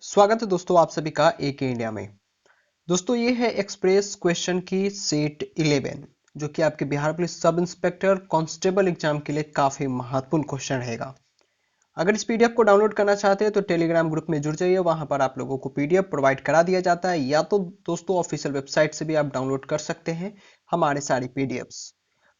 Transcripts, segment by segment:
स्वागत है दोस्तों आप सभी का एक इंडिया में। दोस्तों ये है एक्सप्रेस क्वेश्चन की सेट 11 जो कि आपके Bihar police sub inspector constable exam के लिए काफी महत्वपूर्ण क्वेश्चन रहेगा। अगर इस पीडीएफ को डाउनलोड करना चाहते हैं तो टेलीग्राम ग्रुप में जुड़ जाइए, वहां पर आप लोगों को पीडीएफ प्रोवाइड करा दिया जाता है, या तो दोस्तों ऑफिशियल वेबसाइट से भी आप डाउनलोड कर सकते हैं हमारे सारी पीडीएफ्स।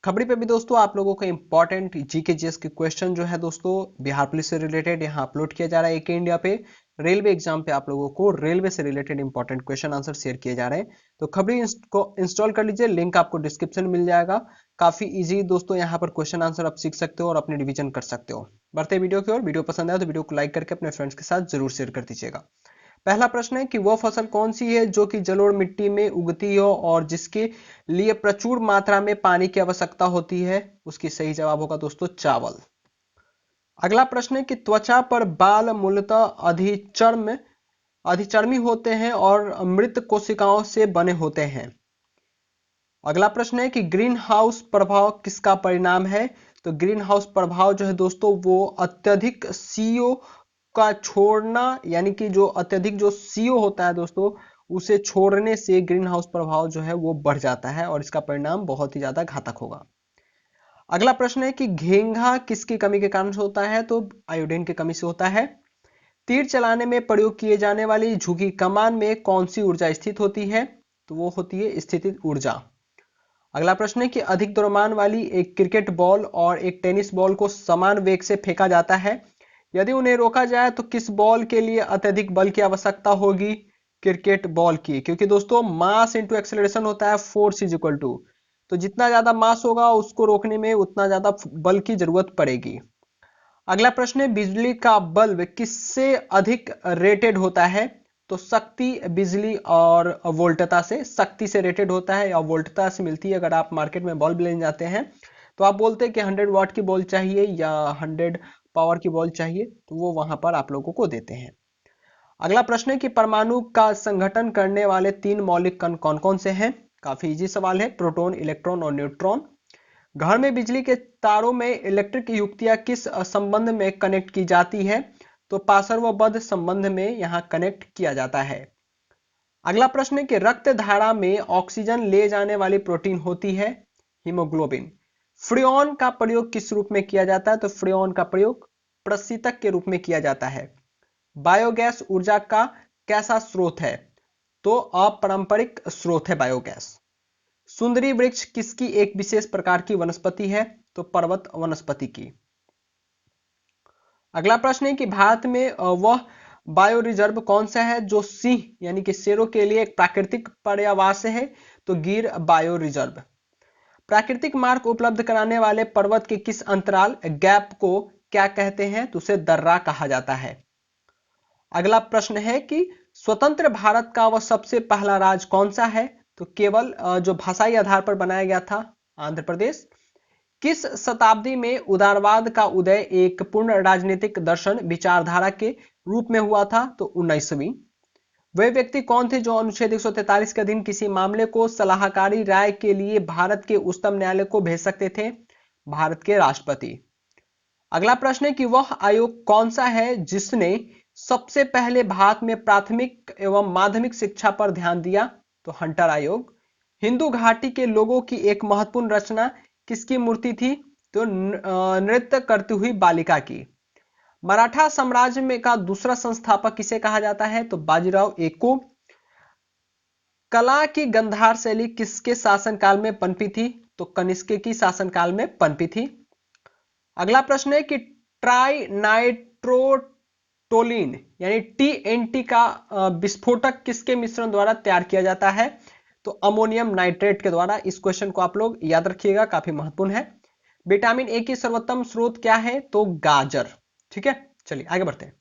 खबरी पे भी दोस्तों आप लोगों को इंपॉर्टेंट जीके जीएस के क्वेश्चन जो है दोस्तों बिहार पुलिस से रिलेटेड यहाँ अपलोड किया जा रहा है एक इंडिया पे। रेलवे एग्जाम पे आप लोगों को रेलवे से related important question answer share किए जा रहे हैं, तो खबरी को इंस्टॉल कर लीजिए, लिंक आपको डिस्क्रिप्शन में मिल जाएगा। काफी इजी दोस्तों, यहाँ पर क्वेश्चन आंसर आप सीख सकते हो और अपने रिवीजन कर सकते हो। बढ़ते वीडियो की ओर। वीडियो पसंद आया तो वीडियो को लाइक करके अपने फ्रेंड्स के साथ जरूर शेयर कर दीजिएगा। पहला प्रश्न है कि वह फसल कौन सी है जो कि जलोढ़ मिट्टी में उगती हो और जिसके लिए प्रचुर मात्रा में पानी की आवश्यकता होती है। उसकी सही जवाब होगा दोस्तों चावल। अगला प्रश्न है कि त्वचा पर बाल मूलतः अधिचर्मी होते हैं और मृत कोशिकाओं से बने होते हैं। अगला प्रश्न है कि ग्रीन हाउस प्रभाव किसका परिणाम है। तो ग्रीन हाउस प्रभाव जो है दोस्तों वो अत्यधिक सीओ का छोड़ना, यानी कि जो अत्यधिक जो सीओ होता है दोस्तों उसे छोड़ने से ग्रीन हाउस प्रभाव जो है वो बढ़ जाता है और इसका परिणाम बहुत ही ज्यादा घातक होगा। अगला प्रश्न है कि घेंघा किसकी कमी के कारण से होता है। तो आयोडीन की कमी से होता है। तीर चलाने में प्रयोग किए जाने वाली झुकी कमान में कौन सी ऊर्जा स्थित होती है। तो वो होती है स्थितिज ऊर्जा। अगला प्रश्न है कि अधिक द्रव्यमान वाली एक क्रिकेट बॉल और एक टेनिस बॉल को समान वेग से फेंका जाता है। यदि उन्हें रोका जाए तो किस बॉल के लिए अत्यधिक बल की आवश्यकता होगी। क्रिकेट बॉल की, क्योंकि दोस्तों मास इंटू एक्सेलरेशन होता है फोर्स इज इक्वल टू, तो जितना ज्यादा मास होगा उसको रोकने में उतना ज्यादा बल की जरूरत पड़ेगी। अगला प्रश्न है बिजली का बल्ब किससे अधिक रेटेड होता है। तो शक्ति, बिजली और वोल्टता से। शक्ति से रेटेड होता है या वोल्टता से मिलती है। अगर आप मार्केट में बल्ब लेने जाते हैं तो आप बोलते हैं कि 100 वाट की बल्ब चाहिए या 100 पावर की बल्ब चाहिए, तो वो वहां पर आप लोगों को देते हैं। अगला प्रश्न है कि परमाणु का संगठन करने वाले 3 मौलिक कण कौन कौन से हैं। काफी इजी सवाल है, प्रोटॉन, इलेक्ट्रॉन और न्यूट्रॉन। घर में बिजली के तारों में इलेक्ट्रिक युक्तियां किस संबंध में कनेक्ट की जाती है। तो पार्श्वबद्ध संबंध में यहां कनेक्ट किया जाता है। अगला प्रश्न है कि रक्त धारा में ऑक्सीजन ले जाने वाली प्रोटीन होती है हीमोग्लोबिन। फ्रेऑन का प्रयोग किस रूप में किया जाता है। तो फ्रेऑन का प्रयोग प्रशीतक के रूप में किया जाता है। बायोगैस ऊर्जा का कैसा स्रोत है। तो अपारंपरिक स्रोत है बायोगैस। सुंदरी वृक्ष किसकी एक विशेष प्रकार की वनस्पति है। तो पर्वत वनस्पति की। अगला प्रश्न है कि भारत में वह बायो रिजर्व कौन सा है जो सिंह यानी कि शेरों के लिए एक प्राकृतिक पर्यावास है। तो गिर बायो रिजर्व। प्राकृतिक मार्ग उपलब्ध कराने वाले पर्वत के किस अंतराल गैप को क्या कहते हैं। तो उसे दर्रा कहा जाता है। अगला प्रश्न है कि स्वतंत्र भारत का वह सबसे पहला राज्य कौन सा है। तो केवल जो भाषाई आधार पर बनाया गया था आंध्र प्रदेश। किस शताब्दी में उदारवाद का उदय एक पूर्ण राजनीतिक दर्शन विचारधारा के रूप में हुआ था। तो 19वीं। वे व्यक्ति कौन थे जो अनुच्छेद 143 के अधीन किसी मामले को सलाहकारी राय के लिए भारत के उच्चतम न्यायालय को भेज सकते थे। भारत के राष्ट्रपति। अगला प्रश्न है कि वह आयोग कौन सा है जिसने सबसे पहले भारत में प्राथमिक एवं माध्यमिक शिक्षा पर ध्यान दिया। तो हंटर आयोग। हिंदू घाटी के लोगों की एक महत्वपूर्ण रचना किसकी मूर्ति थी। तो नृत्य करती हुई बालिका की। मराठा साम्राज्य में का दूसरा संस्थापक किसे कहा जाता है। तो बाजीराव एको। कला की गंधार शैली किसके शासनकाल में पनपी थी। तो कनिष्क की शासनकाल में पनपी थी। अगला प्रश्न है कि ट्राई नाइट्रोटोलिन यानी टीएनटी का विस्फोटक किसके मिश्रण द्वारा तैयार किया जाता है। तो अमोनियम नाइट्रेट के द्वारा। इस क्वेश्चन को आप लोग याद रखिएगा, काफी महत्वपूर्ण है। विटामिन ए की सर्वोत्तम स्रोत क्या है। तो गाजर। ठीक है, चलिए आगे बढ़ते हैं।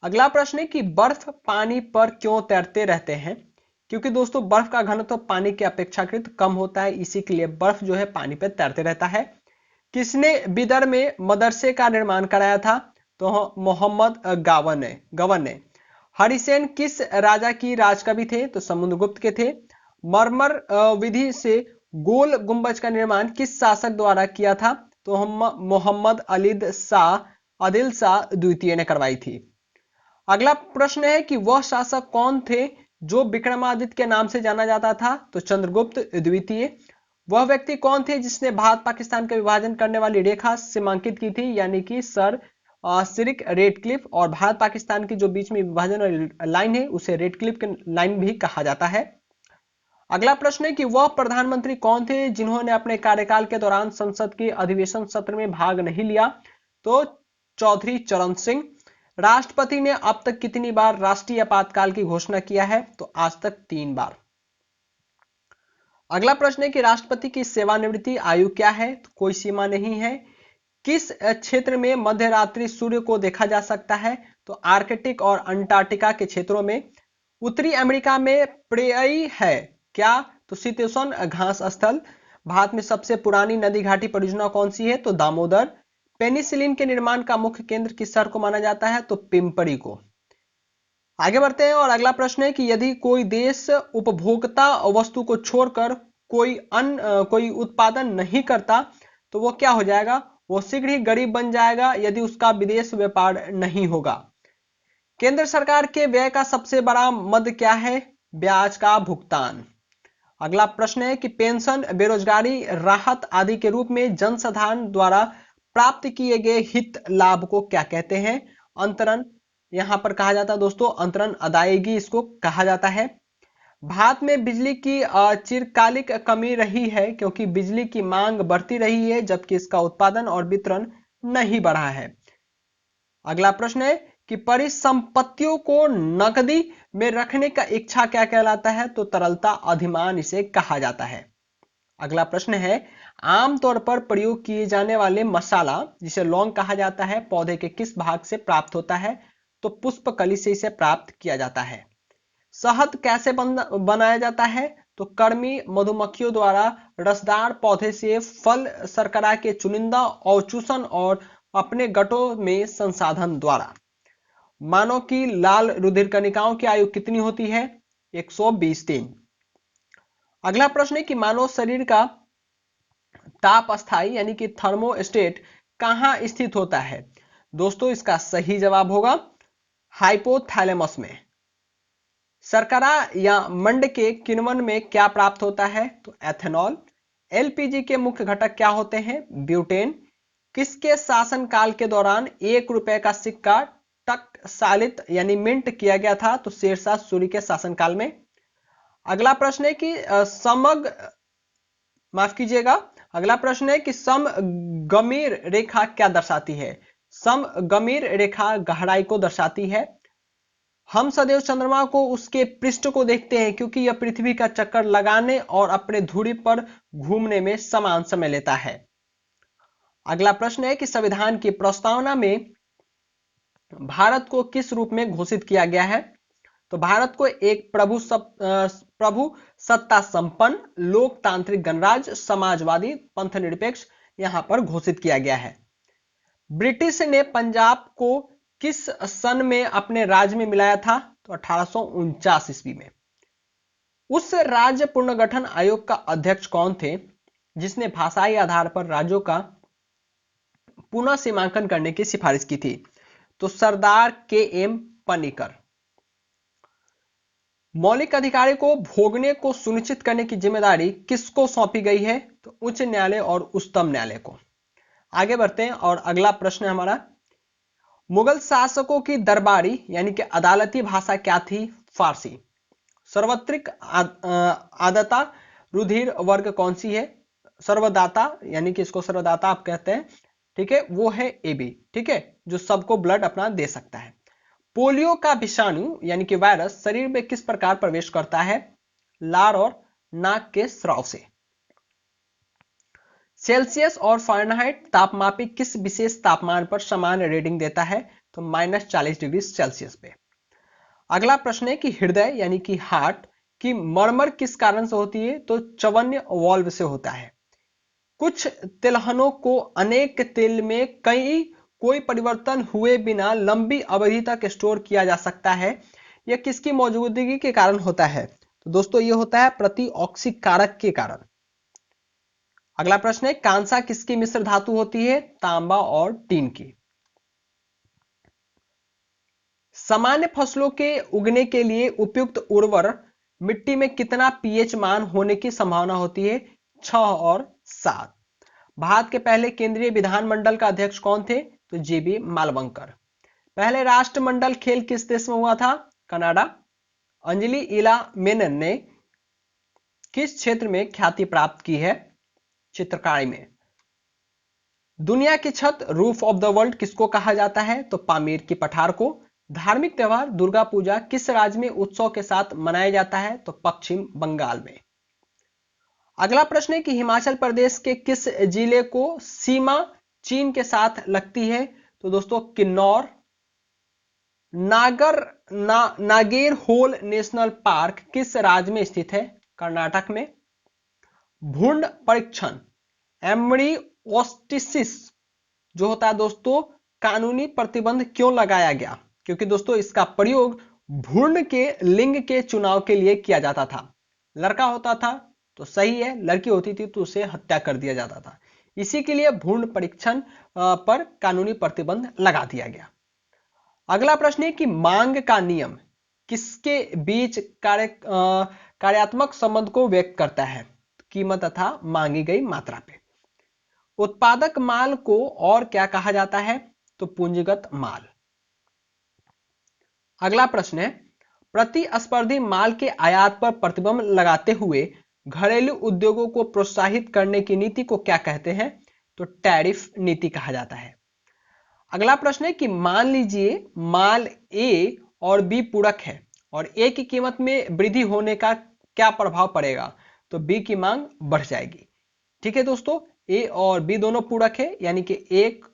अगला प्रश्न है कि बर्फ पानी पर क्यों तैरते रहते हैं। क्योंकि दोस्तों बर्फ का घनत्व पानी के अपेक्षाकृत कम होता है, इसी के लिए बर्फ जो है पानी पर तैरते रहता है। किसने बिदर में मदरसे का निर्माण कराया था। तो मोहम्मद गवन ने। हरिसेन किस राजा की राजकवि थे। तो समुद्रगुप्त के थे। मरमर विधि से गोल गुंबज का निर्माण किस शासक द्वारा किया था। तो मोहम्मद आदिल शाह द्वितीय ने करवाई थी। अगला प्रश्न है कि वह शासक कौन थे जो विक्रमादित्य के नाम से जाना जाता था? तो चंद्रगुप्त द्वितीय। वह व्यक्ति कौन थे जिसने भारत पाकिस्तान का विभाजन करने वाली रेखा सीमांकित की थी, यानी कि सर सिरिक रेडक्लिफ। और भारत पाकिस्तान की जो बीच में विभाजन वाली लाइन है उसे रेडक्लिफ की लाइन भी कहा जाता है। अगला प्रश्न है कि वह प्रधानमंत्री कौन थे जिन्होंने अपने कार्यकाल के दौरान संसद के अधिवेशन सत्र में भाग नहीं लिया? तो चौधरी चरण सिंह। राष्ट्रपति ने अब तक कितनी बार राष्ट्रीय आपातकाल की घोषणा किया है? तो आज तक 3 बार। अगला प्रश्न है कि राष्ट्रपति की सेवानिवृत्ति आयु क्या है? तो कोई सीमा नहीं है। किस क्षेत्र में मध्य रात्रि सूर्य को देखा जा सकता है? तो आर्कटिक और अंटार्कटिका के क्षेत्रों में। उत्तरी अमेरिका में प्रेयरी है क्या? तो शीतोष्ण घास स्थल। भारत में सबसे पुरानी नदी घाटी परियोजना कौन सी है? तो दामोदर। पेनिसिलिन के निर्माण का मुख्य केंद्र किस शहर को माना जाता है? तो पिंपरी को। आगे बढ़ते हैं और अगला प्रश्न है कि यदि कोई देश उपभोक्ता वस्तु को छोड़कर कोई उत्पादन नहीं करता तो वो क्या हो जाएगा? वो शीघ्र ही गरीब बन जाएगा यदि उसका विदेश व्यापार नहीं होगा। केंद्र सरकार के व्यय का सबसे बड़ा मद क्या है? ब्याज का भुगतान। अगला प्रश्न है कि पेंशन, बेरोजगारी राहत आदि के रूप में जनसाधारण द्वारा प्राप्त किए गए हित लाभ को क्या कहते हैं? अंतरण यहां पर कहा जाता है दोस्तों, अंतरण अदायगी इसको कहा जाता है। भारत में बिजली की चिरकालिक कमी रही है क्योंकि बिजली की मांग बढ़ती रही है जबकि इसका उत्पादन और वितरण नहीं बढ़ा है। अगला प्रश्न है कि परिसंपत्तियों को नकदी में रखने का इच्छा क्या कहलाता है? तो तरलता अधिमान इसे कहा जाता है। अगला प्रश्न है आमतौर पर प्रयोग किए जाने वाले मसाला जिसे लौंग कहा जाता है पौधे के किस भाग से प्राप्त होता है? तो पुष्पकली से इसे प्राप्त किया जाता है। शहद कैसे बनाया जाता है? तो कर्मी मधुमक्खियों द्वारा रसदार पौधे से फल शर्करा के चुनिंदा अवचूषण और अपने गठों में संसाधन द्वारा। मानव की लाल रुधिर कणिकाओं की आयु कितनी होती है? 120 दिन। अगला प्रश्न है कि मानव शरीर का ताप स्थायी यानी कि थर्मोस्टेट कहां स्थित होता है? दोस्तों इसका सही जवाब होगा हाइपोथैलेमस में। शर्करा या मंड के किण्वन में क्या प्राप्त होता है? तो एथेनॉल। एलपीजी के मुख्य घटक क्या होते हैं? ब्यूटेन। किसके शासनकाल के दौरान 1 रुपए का सिक्का टकसालित यानी मिंट किया गया था? तो शेरशाह सूरी के शासनकाल में। अगला प्रश्न है कि अगला प्रश्न है कि समगमीर रेखा क्या दर्शाती है? समगमीर रेखा गहराई को दर्शाती है। हम सदैव चंद्रमा को उसके पृष्ठ को देखते हैं क्योंकि यह पृथ्वी का चक्कर लगाने और अपने धुरी पर घूमने में समान समय लेता है। अगला प्रश्न है कि संविधान की प्रस्तावना में भारत को किस रूप में घोषित किया गया है? तो भारत को एक प्रभु सत्ता संपन्न लोकतांत्रिक गणराज्य समाजवादी पंथ निरपेक्ष यहां पर घोषित किया गया है। ब्रिटिश ने पंजाब को किस सन में अपने राज्य में मिलाया था? तो 1849 ईस्वी में। उस राज्य पुनर्गठन आयोग का अध्यक्ष कौन थे जिसने भाषाई आधार पर राज्यों का पुनः सीमांकन करने की सिफारिश की थी? तो सरदार के.एम. पनिकर। मौलिक अधिकारों को भोगने को सुनिश्चित करने की जिम्मेदारी किसको सौंपी गई है? तो उच्च न्यायालय और उच्चतम न्यायालय को। आगे बढ़ते हैं और अगला प्रश्न है हमारा, मुगल शासकों की दरबारी यानी कि अदालती भाषा क्या थी? फारसी। सर्वत्रिक आदता रुधिर वर्ग कौन सी है? सर्वदाता यानी कि इसको सर्वदाता आप कहते हैं, ठीक है, वो है एबी, ठीक है, जो सबको ब्लड अपना दे सकता है। पोलियो का विषाणु यानी कि वायरस शरीर में किस प्रकार प्रवेश करता है? लार और नाक के स्राव से। सेल्सियस और फ़ारेनहाइट तापमापी किस विशेष तापमान पर समान रीडिंग देता है? तो -40 डिग्री सेल्सियस पे। अगला प्रश्न है कि हृदय यानी कि हार्ट की मरमर किस कारण से होती है? तो चवन्य वाल्व से होता है। कुछ तिलहनों को अनेक तिल में कोई परिवर्तन हुए बिना लंबी अवधि तक स्टोर किया जा सकता है। यह किसकी मौजूदगी के कारण होता है? तो दोस्तों यह होता है प्रतिऑक्सीकारक के कारण। अगला प्रश्न है कांसा किसकी मिश्र धातु होती है? तांबा और टीन की। सामान्य फसलों के उगने के लिए उपयुक्त उर्वर मिट्टी में कितना पीएच मान होने की संभावना होती है? 6 और 7। भारत के पहले केंद्रीय विधानमंडल का अध्यक्ष कौन थे? तो जीबी मालवंकर। पहले राष्ट्रमंडल खेल किस देश में हुआ था? कनाडा। अंजलि इला मेनन ने किस क्षेत्र में ख्याति प्राप्त की है? चित्रकारी में। दुनिया की छत रूफ ऑफ द वर्ल्ड किसको कहा जाता है? तो पामीर की पठार को। धार्मिक त्योहार दुर्गा पूजा किस राज्य में उत्सव के साथ मनाया जाता है? तो पश्चिम बंगाल में। अगला प्रश्न है कि हिमाचल प्रदेश के किस जिले को सीमा चीन के साथ लगती है? तो दोस्तों किन्नौर। नागेर होल नेशनल पार्क किस राज्य में स्थित है? कर्नाटक में। भ्रूण परीक्षण एम्ब्रियोस्टिसिस जो होता है दोस्तों, कानूनी प्रतिबंध क्यों लगाया गया? क्योंकि दोस्तों इसका प्रयोग भ्रूण के लिंग के चुनाव के लिए किया जाता था। लड़का होता था तो सही है, लड़की होती थी तो उसे हत्या कर दिया जाता था। इसी के लिए भ्रूण परीक्षण पर कानूनी प्रतिबंध लगा दिया गया। अगला प्रश्न है कि मांग का नियम किसके बीच कार्यात्मक संबंध को व्यक्त करता है? कीमत तथा मांगी गई मात्रा पे। उत्पादक माल को और क्या कहा जाता है? तो पूंजीगत माल। अगला प्रश्न है प्रतिस्पर्धी माल के आयात पर प्रतिबंध लगाते हुए घरेलू उद्योगों को प्रोत्साहित करने की नीति को क्या कहते हैं? तो टैरिफ नीति कहा जाता है। अगला प्रश्न है कि मान लीजिए माल ए और बी पूरक है और ए की कीमत में वृद्धि होने का क्या प्रभाव पड़ेगा? तो बी की मांग बढ़ जाएगी। ठीक है दोस्तों, ए और बी दोनों पूरक है, यानी कि एक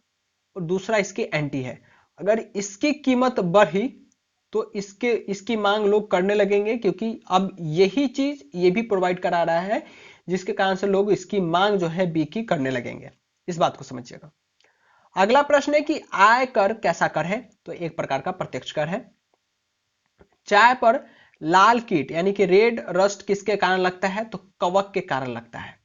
और दूसरा इसके एंटी है। अगर इसकी कीमत बढ़ी तो इसकी मांग लोग करने लगेंगे, क्योंकि अब यही चीज ये भी प्रोवाइड करा रहा है, जिसके कारण से लोग इसकी मांग जो है बी की करने लगेंगे। इस बात को समझिएगा। अगला प्रश्न है कि आय कर कैसा कर है? तो एक प्रकार का प्रत्यक्ष कर है। चाय पर लाल कीट यानी कि रेड रस्ट किसके कारण लगता है? तो कवक के कारण लगता है।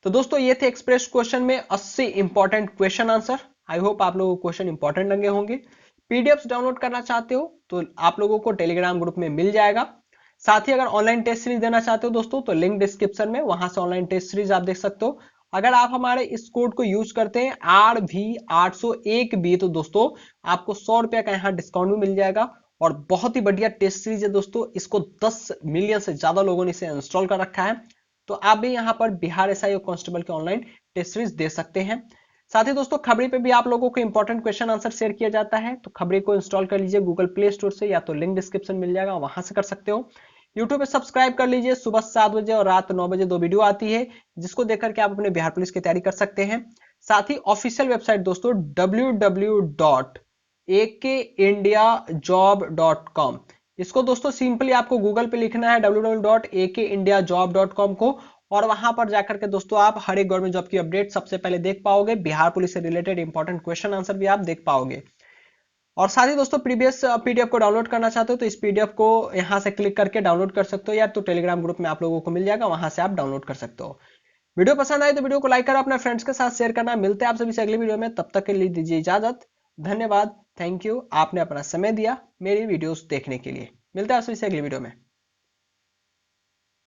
तो दोस्तों ये थे एक्सप्रेस क्वेश्चन में 80 important question answer. I hope आप लोगों को क्वेश्चन इंपॉर्टेंट लगे होंगे। पीडीएफ डाउनलोड करना चाहते हो तो आप लोगों को टेलीग्राम ग्रुप में मिल जाएगा। साथ ही अगर ऑनलाइन टेस्ट सीरीज देना चाहते हो दोस्तों तो लिंक डिस्क्रिप्शन में, वहां से ऑनलाइन टेस्ट सीरीज आप देख सकते हो। अगर आप हमारे इस कोड को यूज करते हैं RV801B तो दोस्तों आपको 100 रुपए का यहाँ डिस्काउंट भी मिल जाएगा। और बहुत ही बढ़िया टेस्ट सीरीज है दोस्तों, इसको 10 मिलियन से ज्यादा लोगों ने इसे इंस्टॉल कर रखा है। तो आप भी यहाँ पर बिहार एसआई और कांस्टेबल के ऑनलाइन टेस्ट सीरीज दे सकते हैं। साथ ही दोस्तों खबरी पे भी आप लोगों को इंपॉर्टेंट क्वेश्चन आंसर शेयर किया जाता है, तो खबरी को इंस्टॉल कर लीजिए गूगल प्ले स्टोर से, या तो लिंक डिस्क्रिप्शन मिल जाएगा वहां से कर सकते हो। यूट्यूब पे सब्सक्राइब कर लीजिए, सुबह 7 बजे और रात 9 बजे 2 वीडियो आती है, जिसको देखकर के आप अपने बिहार पुलिस की तैयारी कर सकते हैं। साथ ही ऑफिशियल वेबसाइट दोस्तों www.akindiajob.com, इसको दोस्तों सिंपली आपको गूगल पे लिखना है www.akindiajob.com को, और वहां पर जाकर के दोस्तों आप हर एक गवर्नमेंट जॉब की अपडेट सबसे पहले देख पाओगे। बिहार पुलिस से रिलेटेड इंपॉर्टेंट क्वेश्चन आंसर भी आप देख पाओगे। और साथ ही दोस्तों प्रीवियस पीडीएफ को डाउनलोड करना चाहते हो तो इस पीडीएफ को यहां से क्लिक करके डाउनलोड कर सकते हो, या तो टेलीग्राम ग्रुप में आप लोगों को मिल जाएगा, वहां से आप डाउनलोड कर सकते हो। वीडियो पसंद आए तो वीडियो को लाइक करो, अपने फ्रेंड्स के साथ शेयर करना। मिलते हैं आप सभी से अगली वीडियो में, तब तक के लिए दीजिए इजाजत। धन्यवाद, थैंक यू, आपने अपना समय दिया मेरी वीडियोस देखने के लिए। मिलते हैं आप सभी से अगली वीडियो में।